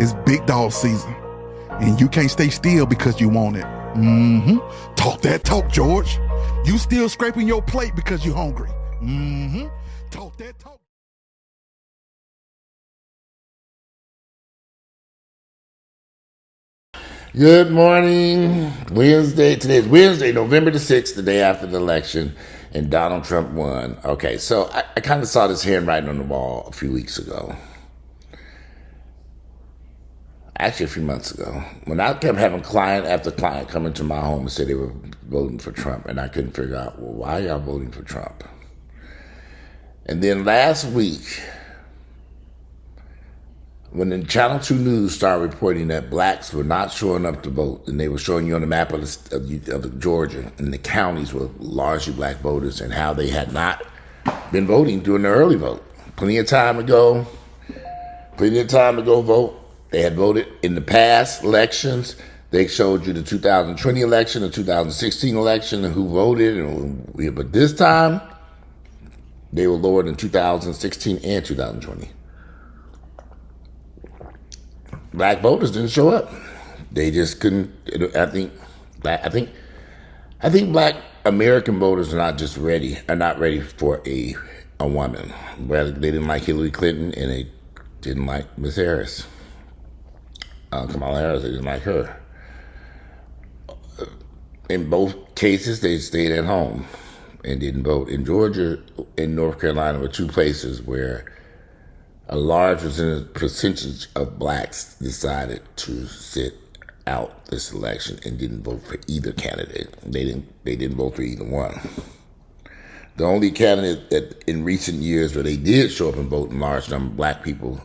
It's big dog season, and you can't stay still because you want it. Talk that talk, George. You still scraping your plate because you hungry. Talk that talk. Good morning. Wednesday. Today is Wednesday, November the 6th, the day after the election, and Donald Trump won. Okay, so I kind of saw this handwriting on the wall a few weeks ago. Actually, a few months ago, when I kept having client after client come into my home and say they were voting for Trump, and I couldn't figure out, well, why are y'all voting for Trump? And then last week, when the Channel 2 News started reporting that blacks were not showing up to vote, and they were showing you on the map of Georgia, and the counties were largely black voters, and how they had not been voting during the early vote. Plenty of time to go vote. They had voted in the past elections. They showed you the 2020 election, the 2016 election, and who voted. But this time, they were lower than 2016 and 2020. Black voters didn't show up. They just couldn't. I think black American voters are not ready for a woman. Well, they didn't like Hillary Clinton, and they didn't like Miss Harris. Kamala Harris, they didn't like her. In both cases, they stayed at home and didn't vote. In Georgia and North Carolina were two places where a large percentage of blacks decided to sit out this election and didn't vote for either candidate. They didn't vote for either one. The only candidate that in recent years where they did show up and vote in large number of black people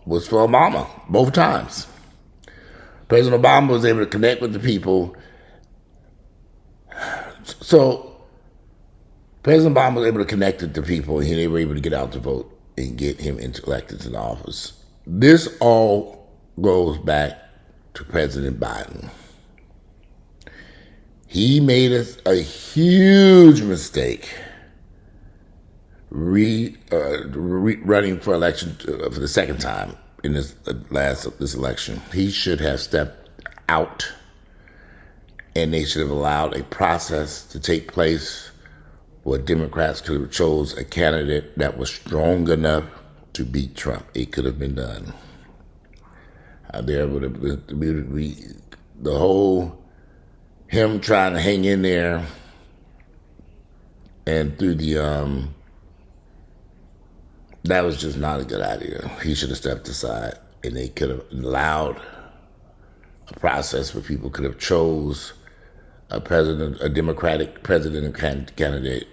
was for Obama, both times. President Obama was able to connect with the people. So President Obama was able to connect with the people, and they were able to get out to vote and get him elected to the office. This all goes back to President Biden. He made a huge mistake running for election for the second time in this election. He should have stepped out, and they should have allowed a process to take place where Democrats could have chose a candidate that was strong enough to beat Trump. It could have been done. There would have been the whole him trying to hang in there, and through the that was just not a good idea. He should have stepped aside, and they could have allowed a process where people could have chose a Democratic president candidate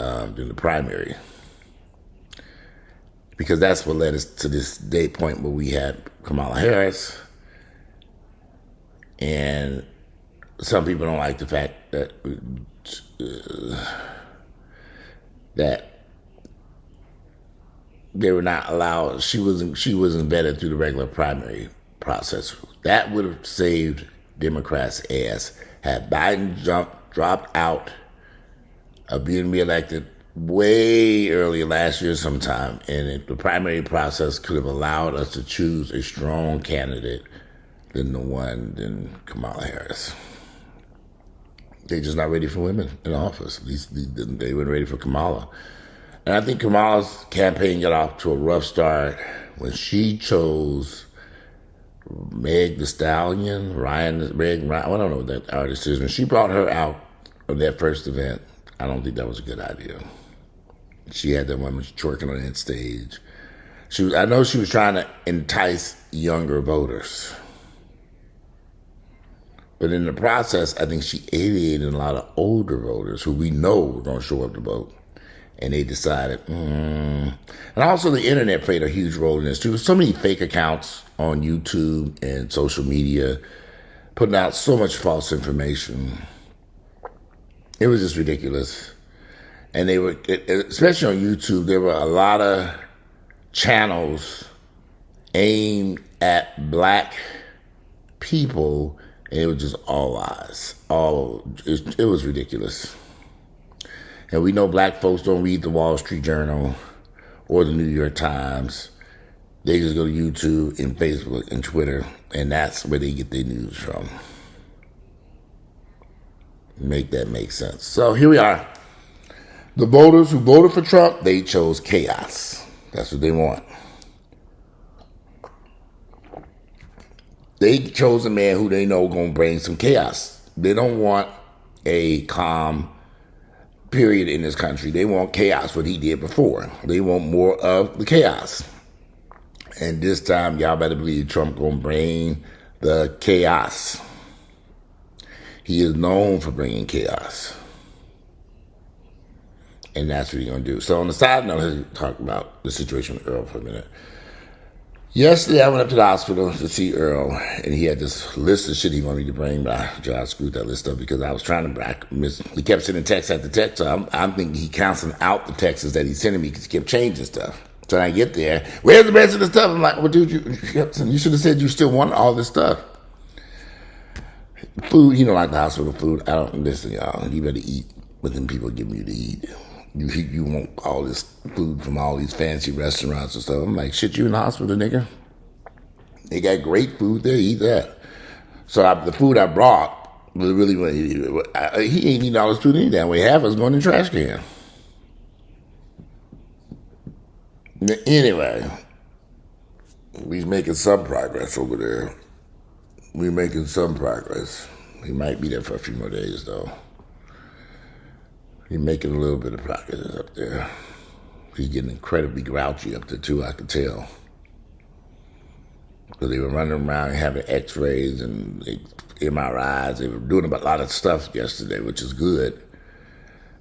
in the primary, because that's what led us to this day point where we had Kamala Harris. And some people don't like the fact that that they were not allowed. She wasn't vetted through the regular primary process. That would have saved Democrats' ass had Biden dropped out of being reelected way early last year sometime, and the primary process could have allowed us to choose a strong candidate than Kamala Harris. They're just not ready for women in office. At least they weren't ready for Kamala. And I think Kamala's campaign got off to a rough start when she chose Meg the Stallion, I don't know what that artist is. When she brought her out of that first event, I don't think that was a good idea. She had that woman twerking on that stage. I know she was trying to entice younger voters. But in the process, I think she alienated a lot of older voters who we know were going to show up to vote. And they decided, And also the internet played a huge role in this too. So many fake accounts on YouTube and social media putting out so much false information. It was just ridiculous. And they were, especially on YouTube, there were a lot of channels aimed at black people, and it was just all lies. It was ridiculous. And we know black folks don't read the Wall Street Journal or the New York Times. They just go to YouTube and Facebook and Twitter, and that's where they get their news from. Make that make sense. So here we are. The voters who voted for Trump, they chose chaos. That's what they want. They chose a man who they know going to bring some chaos. They don't want a calm period in this country. They want chaos, what he did before. They want more of the chaos. And this time, y'all better believe Trump going to bring the chaos. He is known for bringing chaos. And that's what he's going to do. So on the side note, let's talk about the situation with Earl for a minute. Yesterday, I went up to the hospital to see Earl, and he had this list of shit he wanted me to bring, but I screwed that list up because I was trying to he kept sending text after text, so I'm thinking he canceling out the texts that he's sending me because he kept changing stuff. So I get there, where's the rest of the stuff? I'm like, well, dude, you should have said you still want all this stuff. Food, like the hospital food. I don't listen, y'all. You better eat what them people give you to eat. You want all this food from all these fancy restaurants and stuff. I'm like, shit, you in the hospital, nigga? They got great food there. Eat that. So the food I brought was really, he ain't eating all his food any damn way. Half of it's going in the trash can. Anyway, we're making some progress over there. We're making some progress. He might be there for a few more days, though. He's making a little bit of progress up there. He's getting incredibly grouchy up there, too, I could tell. Because they were running around having x-rays and MRIs. They were doing a lot of stuff yesterday, which is good.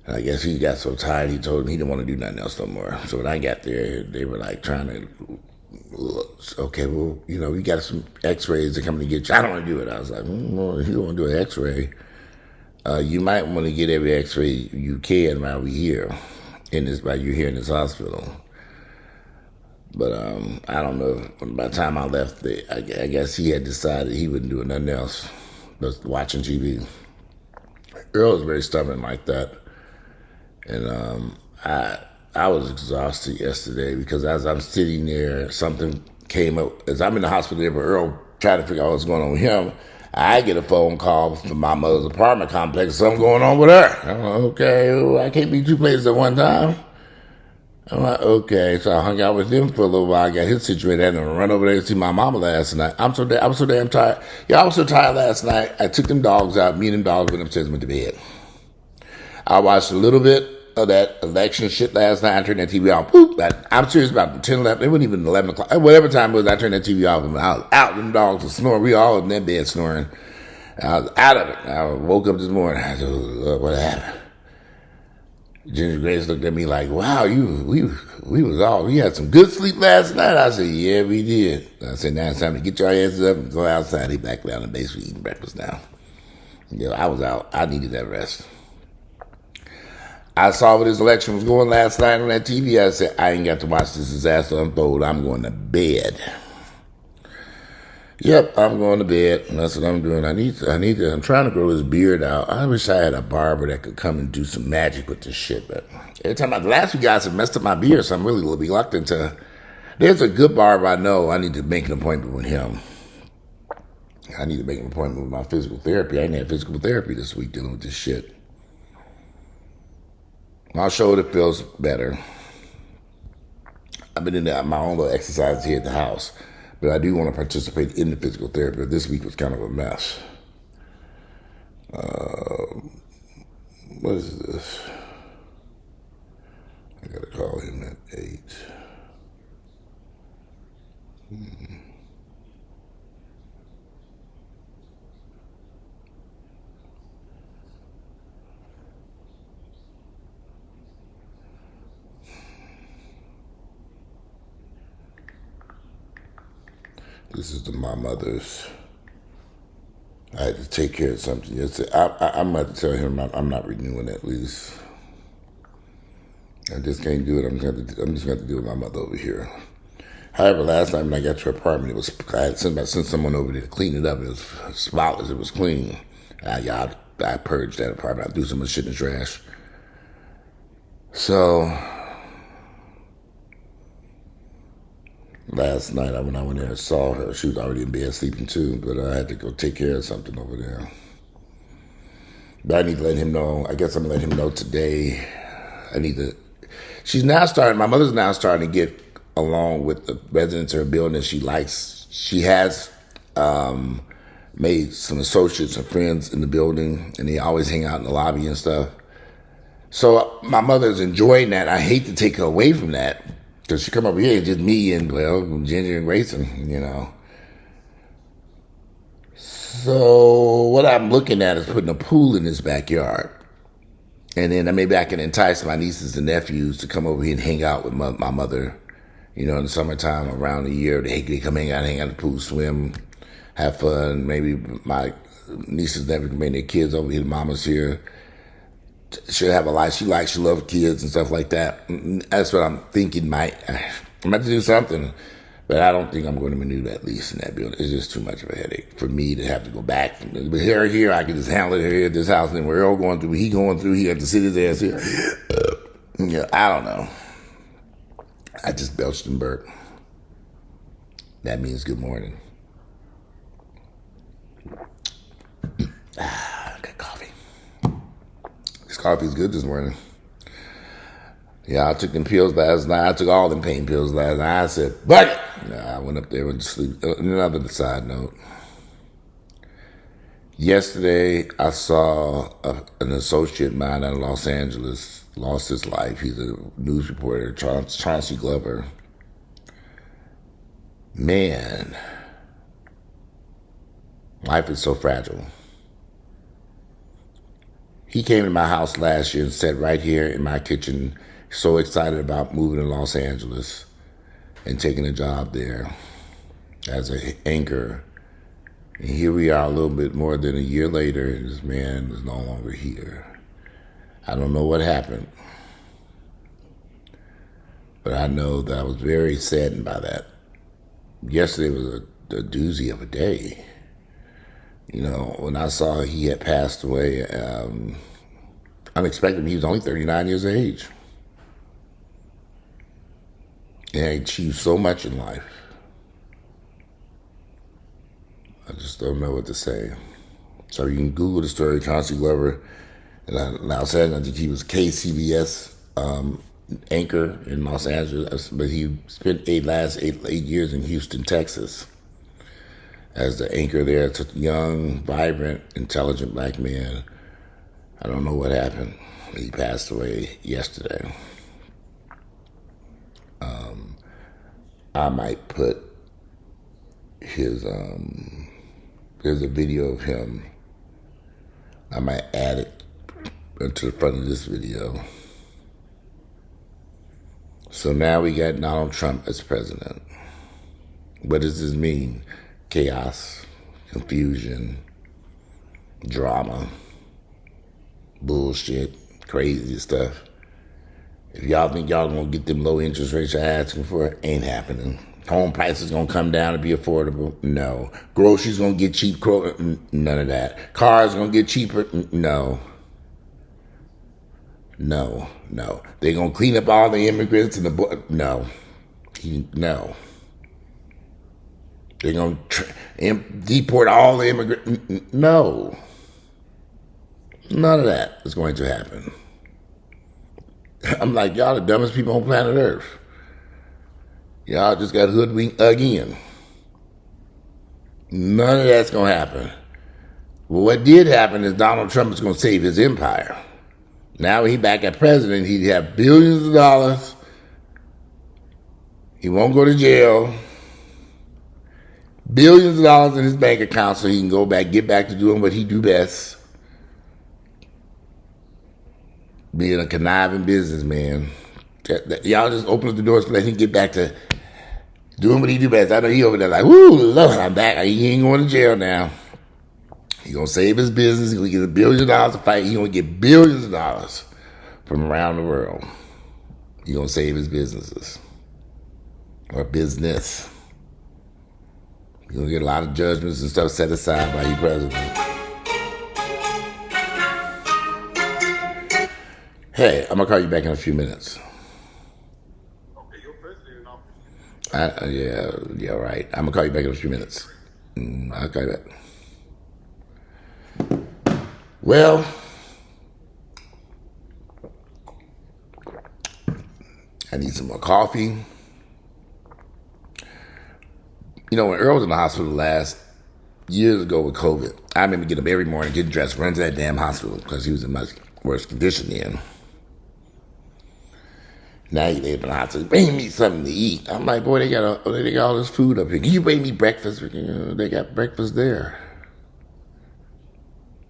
And I guess he got so tired, he told me he didn't want to do nothing else no more. So when I got there, they were like trying to, okay, well, we got some x-rays that coming to get you. I don't want to do it. I was like, well, if you don't want to do an x-ray, you might want to get every x-ray you can while we're here, while you're here in this hospital. But I don't know. By the time I left, I guess he had decided he wouldn't do nothing else but watching TV. Earl is very stubborn like that. And I was exhausted yesterday because as I'm sitting there, something came up. As I'm in the hospital there, but Earl trying to figure out what's going on with him, I get a phone call from my mother's apartment complex. Something going on with her. I'm like, okay, well, I can't be two places at one time. I'm like, okay. So I hung out with him for a little while. I got his situated. I had to run over there to see my mama last night. I was so damn tired. Yeah, I was so tired last night. I took them dogs out. Me and them dogs went upstairs and went to bed. I watched a little bit of that election shit last night. I turned that TV off. Boop. I'm serious, about 10, 11. It wasn't even 11 o'clock. Whatever time it was, I turned that TV off. And I was out. Them dogs were snoring. We all in that bed snoring. I was out of it. I woke up this morning. I said, oh, what happened? Ginger Grace looked at me like, wow, we had some good sleep last night. I said, yeah, we did. I said, now it's time to get your asses up and go outside. He back down in the basement eating breakfast now. I was out. I needed that rest. I saw where this election was going last night on that TV. I said, I ain't got to watch this disaster unfold. I'm going to bed. Yep, I'm going to bed. That's what I'm doing. I'm trying to grow this beard out. I wish I had a barber that could come and do some magic with this shit. But every time the last few guys have messed up my beard, so I'm really reluctant to. There's a good barber I know. I need to make an appointment with him. I need to make an appointment with my physical therapy. I ain't had physical therapy this week dealing with this shit. My shoulder feels better. I've been in my own little exercise here at the house. But I do want to participate in the physical therapy. This week was kind of a mess. What is this? I got to call him at 8. This is my mother's. I had to take care of something yesterday. I'm about to tell him I'm not renewing that lease. I just can't do it. I'm just going to have to deal with my mother over here. However, last time when I got to her apartment, I had sent someone over there to clean it up. It was spotless. It was clean. I purged that apartment. I threw so much shit in the trash. So Last night, when I went there and saw her, she was already in bed sleeping too, but I had to go take care of something over there. But I need to let him know. I guess I'm going to let him know today. I need to. My mother's now starting to get along with the residents of her building. She has made some associates and friends in the building, and they always hang out in the lobby and stuff. So my mother's enjoying that. I hate to take her away from that because she come over here, it's just me and, well, Ginger and Grayson, you know. So what I'm looking at is putting a pool in this backyard. And then maybe I can entice my nieces and nephews to come over here and hang out with my mother. You know, in the summertime around the year, they come hang out at the pool, swim, have fun. Maybe my nieces and nephews can bring their kids over here. Mama's here. She'll have a life she likes. She loves kids and stuff like that. That's what I'm thinking. I'm about to do something, but I don't think I'm going to renew that lease in that building. It's just too much of a headache for me to have to go back. But here, I can just handle it here at this house. And we're all going through. He had to sit his ass here. Yeah, I don't know. I just belched and burped. That means good morning. I got coffee. This coffee is good this morning. Yeah, I took them pills last night. I took all them pain pills last night. I said, fuck it. I went up there and sleep. Another side note. Yesterday, I saw an associate of mine out of Los Angeles lost his life. He's a news reporter, Chauncey Glover. Man, life is so fragile. He came to my house last year and sat right here in my kitchen, so excited about moving to Los Angeles and taking a job there as an anchor. And here we are a little bit more than a year later, and this man is no longer here. I don't know what happened, but I know that I was very saddened by that. Yesterday was a doozy of a day. You know, when I saw he had passed away, unexpectedly, he was only 39 years of age. And he achieved so much in life. I just don't know what to say. So you can Google the story, Chauncey Glover. And I said, I think he was KCBS anchor in Los Angeles, but he spent last eight years in Houston, Texas, as the anchor there. It's a young, vibrant, intelligent black man. I don't know what happened. He passed away yesterday. I might put his, there's a video of him. I might add it to the front of this video. So now we got Donald Trump as president. What does this mean? Chaos, confusion, drama, bullshit, crazy stuff. If y'all think y'all gonna get them low interest rates you're asking for, ain't happening. Home prices gonna come down and be affordable? No. Groceries gonna get cheap? None of that. Cars gonna get cheaper? No. No. They gonna clean up all the immigrants and no. No. They're gonna deport all the immigrants? No. None of that is going to happen. I'm like, y'all the dumbest people on planet Earth. Y'all just got hoodwinked again. None of that's going to happen. Well, what did happen is Donald Trump is going to save his empire. Now he back at president, he'd have billions of dollars. He won't go to jail. Billions of dollars in his bank account so he can go back, get back to doing what he do best. Being a conniving businessman. Y'all just open up the doors to let him get back to doing what he do best. I know he over there like, woo, Lord, I'm back. He ain't going to jail now. He gonna save his business. He gonna get $1 billion to fight. He gonna get billions of dollars from around the world. He gonna save his businesses or business. He gonna get a lot of judgments and stuff set aside by your president. Hey, I'm gonna call you back in a few minutes. Okay, your president in office. Yeah, right. I'm gonna call you back in a few minutes. I'll call you back. Well, I need some more coffee. You know, when Earl was in the hospital last years ago with COVID, I remember getting up every morning, getting dressed, run to that damn hospital because he was in much worse condition then. Now he live in the hospital. Bring me something to eat. I'm like, boy, they got all this food up here. Can you bring me breakfast? They got breakfast there.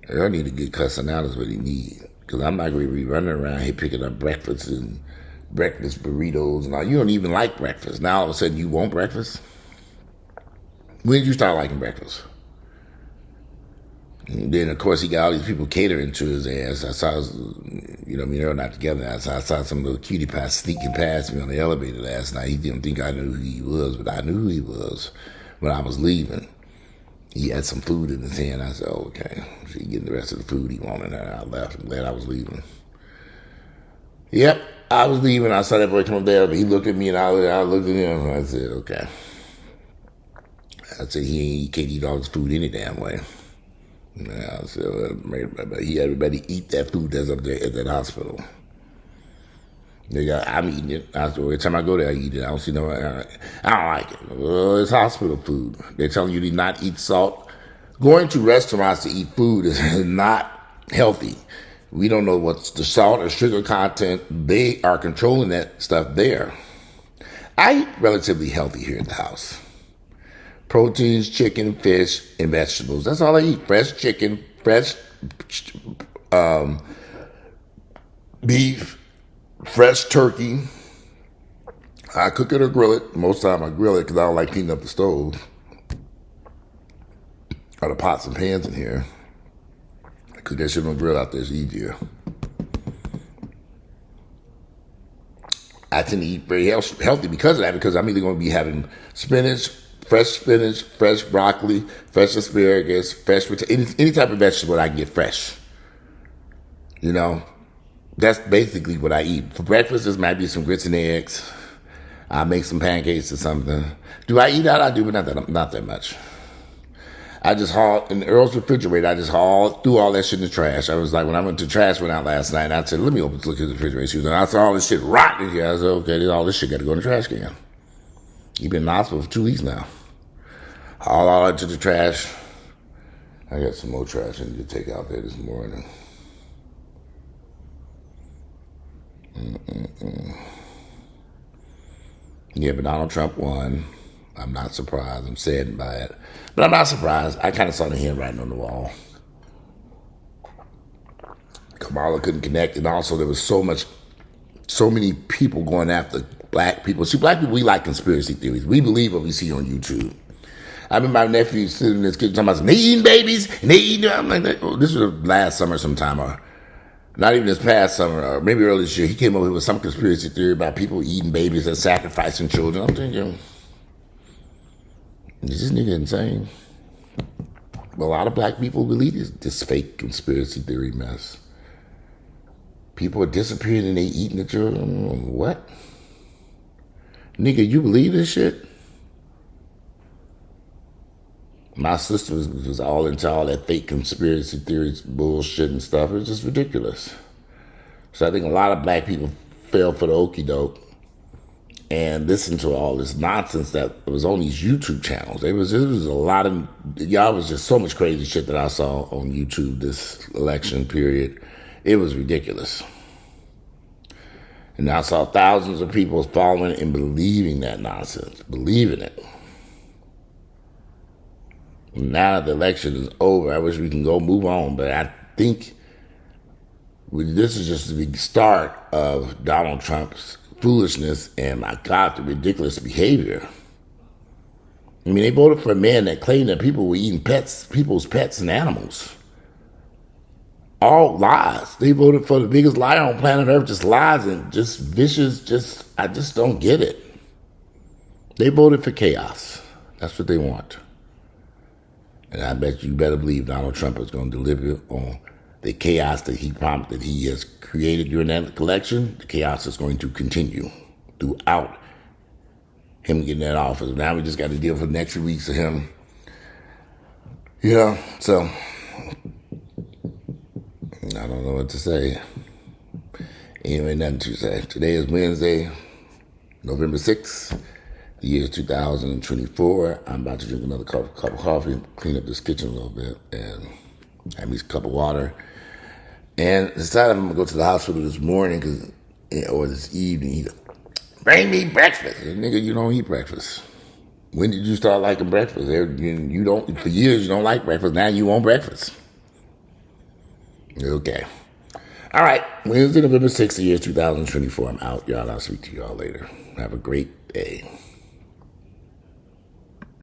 Earl need to get cussing out is what he need. Because I'm not going to be running around here picking up breakfast and breakfast burritos and all. You don't even like breakfast. Now all of a sudden you want breakfast? When did you start liking breakfast? And then, of course, he got all these people catering to his ass. I saw, me and Earl not together. I saw some little cutie pie sneaking past me on the elevator last night. He didn't think I knew who he was, but I knew who he was when I was leaving. He had some food in his hand. I said, oh, okay. So he getting the rest of the food he wanted, and I left. I'm glad I was leaving. Yep, I was leaving. I saw that boy come up there, but he looked at me, and I looked at him, and I said, okay. I said, he can't eat all this food any damn way. Yeah, I said, he had everybody eat that food that's up there at that hospital. I'm eating it. I said, every time I go there, I eat it. I don't see no. I don't like it. Well, it's hospital food. They're telling you to not eat salt. Going to restaurants to eat food is not healthy. We don't know what's the salt or sugar content. They are controlling that stuff there. I eat relatively healthy here at the house. Proteins, chicken, fish, and vegetables. That's all I eat. Fresh chicken, fresh beef, fresh turkey. I cook it or grill it. Most of the time I grill it because I don't like cleaning up the stove or the pots and pans in here. I cook that shit on the grill out there. It's easier. I tend to eat very healthy because of that, because I'm either going to be having spinach, fresh broccoli, fresh asparagus, fresh potato, any type of vegetable I can get fresh. You know, that's basically what I eat. For breakfast, there might be some grits and eggs. I make some pancakes or something. Do I eat out? I do, but not that much. I just hauled in Earl's refrigerator. I just hauled threw all that shit in the trash. I was like, when I went to trash went out last night, I said, let me look at the refrigerator. And I saw all this shit rotten in here. I said, okay, all this shit got to go in the trash can. You've been in the hospital for 2 weeks now. Haul all that to the trash. I got some more trash I need to take out there this morning. Yeah, but Donald Trump won. I'm not surprised. I'm saddened by it. But I'm not surprised. I kind of saw the handwriting on the wall. Kamala couldn't connect. And also there was so many people going after black people. See, black people, we like conspiracy theories. We believe what we see on YouTube. I remember my nephew sitting in this kid talking about they eating babies and they eating. I'm like, this was last summer sometime, or not even this past summer, or maybe early this year. He came over with some conspiracy theory about people eating babies and sacrificing children. I'm thinking, is this nigga insane? A lot of black people believe this fake conspiracy theory mess. People are disappearing and they eating the children. What? Nigga, you believe this shit? My sister was all into all that fake conspiracy theories, bullshit and stuff. It was just ridiculous. So I think a lot of black people fell for the okie doke and listened to all this nonsense that was on these YouTube channels. It was a lot of, y'all was just so much crazy shit that I saw on YouTube this election period. It was ridiculous. And I saw thousands of people following and believing that nonsense, believing it. Now that the election is over, I wish we can go move on, but I think this is just the start of Donald Trump's foolishness and, my God, the ridiculous behavior. I mean, they voted for a man that claimed that people were eating people's pets and animals. All lies. They voted for the biggest liar on planet Earth, just lies and just vicious, I just don't get it. They voted for chaos. That's what they want. And I bet you better believe Donald Trump is going to deliver on the chaos that he promised, that he has created during that election. The chaos is going to continue throughout him getting that office. Now we just got to deal for the next few weeks of him. Yeah, so I don't know what to say. Anyway, nothing to say. Today is Wednesday, November 6th. The year is 2024. I'm about to drink another cup of coffee, clean up this kitchen a little bit, and have me a cup of water. And decided I'm going to go to the hospital this morning or this evening. Bring me breakfast. Nigga, you don't eat breakfast. When did you start liking breakfast? You don't, for years you don't like breakfast. Now you want breakfast. Okay. All right. Wednesday, November 6th, the year 2024. I'm out, y'all. I'll speak to y'all later. Have a great day.